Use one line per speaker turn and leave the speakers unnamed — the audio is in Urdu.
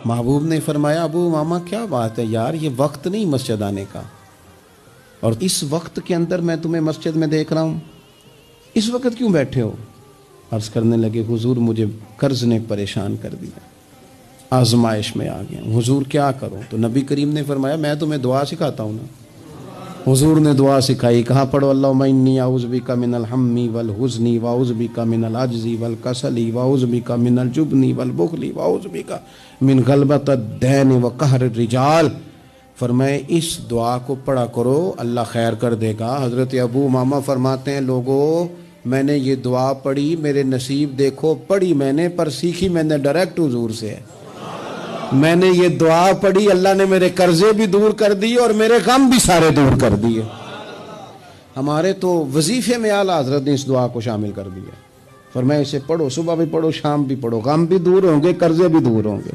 محبوب نے فرمایا ابو ماما کیا بات ہے یار، یہ وقت نہیں مسجد آنے کا، اور اس وقت کے اندر میں تمہیں مسجد میں دیکھ رہا ہوں، اس وقت کیوں بیٹھے ہو؟ عرض کرنے لگے حضور مجھے قرض نے پریشان کر دیا، آزمائش میں آ گیا، حضور کیا کروں؟ تو نبی کریم نے فرمایا میں تمہیں دعا سکھاتا ہوں نا۔ حضور نے دعا سکھائی، کہا پڑھو اللہم انی اعوذ بک من الہم والحزن واعوذ بک من العجز والکسل واعوذ بک من الجبن والبخل واعوذ بک من غلبۃ الدین وقہر الرجال۔ فرمائے اس دعا کو پڑھا کرو، اللہ خیر کر دے گا۔ حضرت ابو ماما فرماتے ہیں لوگوں میں نے یہ دعا پڑھی، میرے نصیب دیکھو، پڑھی میں نے پر سیکھی میں نے ڈائریکٹ حضور سے ہے۔ میں نے یہ دعا پڑھی، اللہ نے میرے قرضے بھی دور کر دیے اور میرے غم بھی سارے دور کر دیے۔ ہمارے تو وظیفے میں اعلیٰ حضرت نے اس دعا کو شامل کر دیا۔ فرمایا اسے پڑھو، صبح بھی پڑھو، شام بھی پڑھو، غم بھی دور ہوں گے، قرضے بھی دور ہوں گے۔